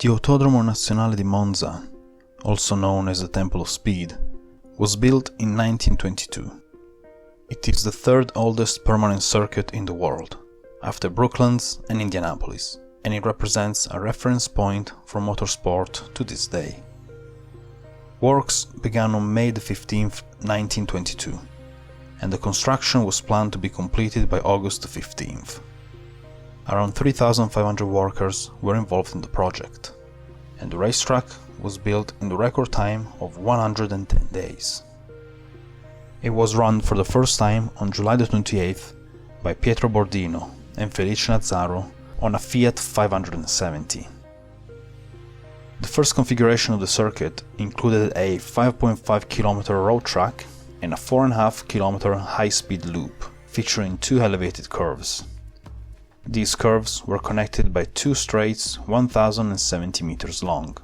The Autodromo Nazionale di Monza, also known as the Temple of Speed, was built in 1922. It is the third oldest permanent circuit in the world, after Brooklands and Indianapolis, and it represents a reference point for motorsport to this day. Works began on May 15, 1922, and the construction was planned to be completed by August 15th. Around 3,500 workers were involved in the project, and the racetrack was built in the record time of 110 days. It was run for the first time on July 28th by Pietro Bordino and Felice Nazzaro on a Fiat 570. The first configuration of the circuit included a 5.5 km road track and a 4.5 km high-speed loop featuring two elevated curves. These curves were connected by two straights 1,070 meters long.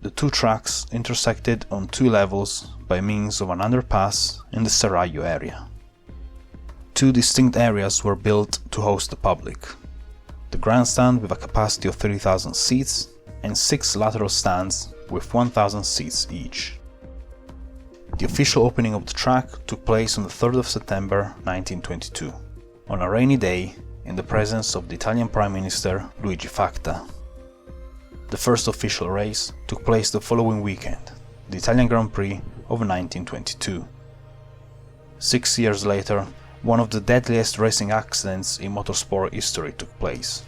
The two tracks intersected on two levels by means of an underpass in the Serraglio area. Two distinct areas were built to host the public: the grandstand with a capacity of 30,000 seats and 6 lateral stands with 1,000 seats each. The official opening of the track took place on the 3rd of September 1922, on a rainy day in the presence of the Italian Prime Minister Luigi Facta. The first official race took place the following weekend, the Italian Grand Prix of 1922. 6 years later, one of the deadliest racing accidents in motorsport history took place.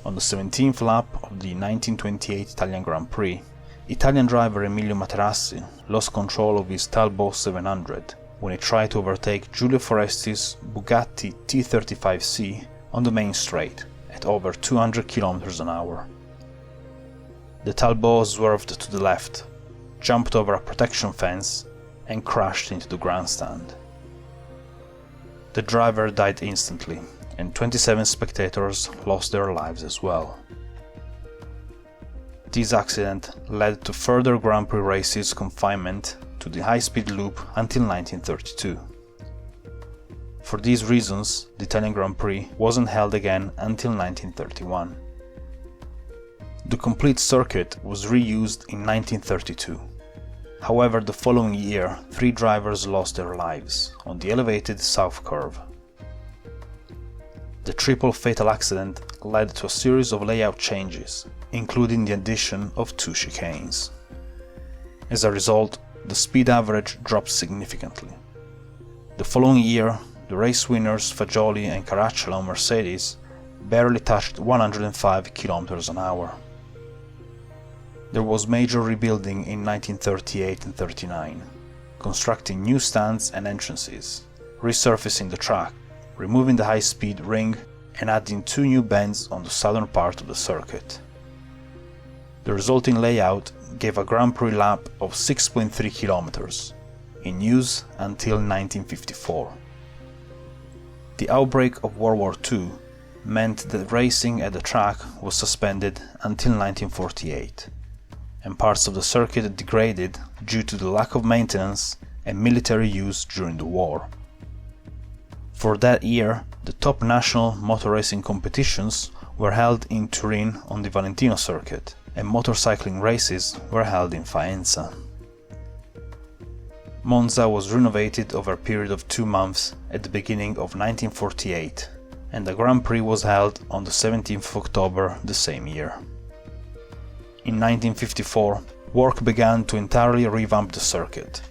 On the 17th lap of the 1928 Italian Grand Prix, Italian driver Emilio Materassi lost control of his Talbot 700 when he tried to overtake Giulio Foresti's Bugatti T35C on the main straight at over 200 km an hour. The Talbot swerved to the left, jumped over a protection fence, and crashed into the grandstand. The driver died instantly, and 27 spectators lost their lives as well. This accident led to further Grand Prix races confinement to the high-speed loop until 1932. For these reasons, the Italian Grand Prix wasn't held again until 1931. The complete circuit was reused in 1932. However, the following year, 3 drivers lost their lives on the elevated south curve. The triple fatal accident led to a series of layout changes, including the addition of 2 chicanes. As a result, the speed average dropped significantly. The following year, the race winners Fagioli and Caracciolo on Mercedes barely touched 105 km an hour. There was major rebuilding in 1938 and 39, constructing new stands and entrances, resurfacing the track, removing the high-speed ring, and adding 2 new bends on the southern part of the circuit. The resulting layout gave a Grand Prix lap of 6.3 km, in use until 1954. The outbreak of World War II meant that racing at the track was suspended until 1948, and parts of the circuit degraded due to the lack of maintenance and military use during the war. For that year, the top national motor racing competitions were held in Turin on the Valentino circuit, and motorcycling races were held in Faenza. Monza was renovated over a period of 2 months at the beginning of 1948, and the Grand Prix was held on the 17th of October the same year. In 1954, work began to entirely revamp the circuit,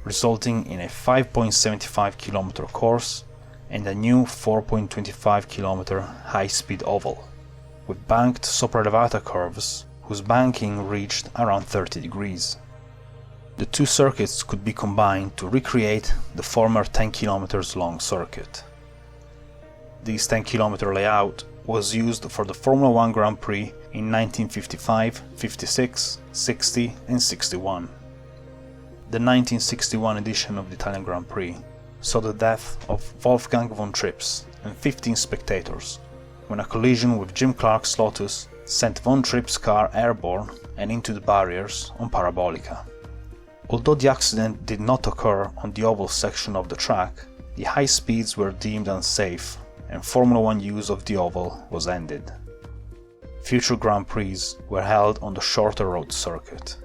resulting in a 5.75 km course and a new 4.25 km high-speed oval, with banked sopraelevata curves whose banking reached around 30 degrees. The 2 circuits could be combined to recreate the former 10 km long circuit. This 10 km layout was used for the Formula 1 Grand Prix in 1955, 56, 60 and 61. The 1961 edition of the Italian Grand Prix saw the death of Wolfgang von Trips and 15 spectators when a collision with Jim Clark's Lotus sent von Trips' car airborne and into the barriers on Parabolica. Although the accident did not occur on the oval section of the track, the high speeds were deemed unsafe and Formula 1 use of the oval was ended. Future Grand Prix were held on the shorter road circuit.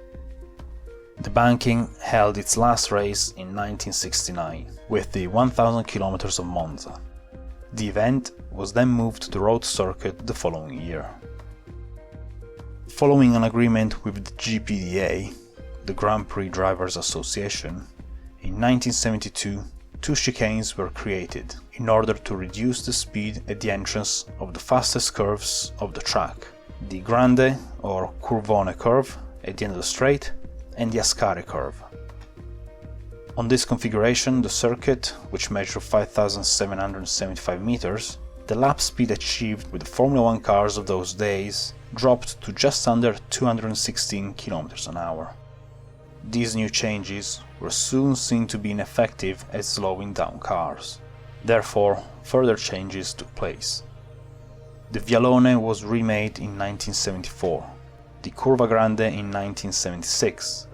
The banking held its last race in 1969 with the 1000 km of Monza. The event was then moved to the road circuit the following year. Following an agreement with the GPDA, the Grand Prix Drivers Association, in 1972 two chicanes were created in order to reduce the speed at the entrance of the fastest curves of the track, the Grande or Curvone curve at the end of the straight and the Ascari curve. On this configuration, the circuit, which measured 5,775 meters, the lap speed achieved with the Formula 1 cars of those days dropped to just under 216 km an hour. These new changes were soon seen to be ineffective at slowing down cars. Therefore, further changes took place. The Vialone was remade in 1974, the Curva Grande in 1976,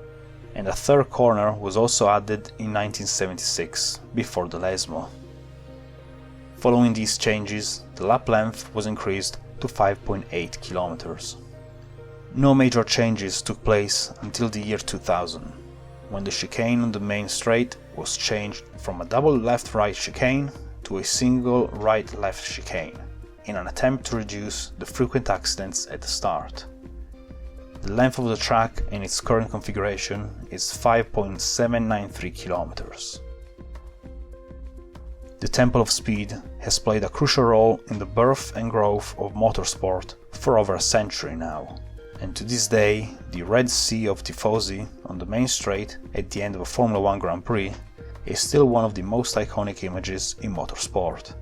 and a third corner was also added in 1976, before the Lesmo. Following these changes, the lap length was increased to 5.8 kilometers. No major changes took place until the year 2000, when the chicane on the main straight was changed from a double left-right chicane to a single right-left chicane, in an attempt to reduce the frequent accidents at the start. The length of the track in its current configuration is 5.793 kilometers. The Temple of Speed has played a crucial role in the birth and growth of motorsport for over a century now, and to this day the Red Sea of Tifosi on the main straight at the end of a Formula 1 Grand Prix is still one of the most iconic images in motorsport.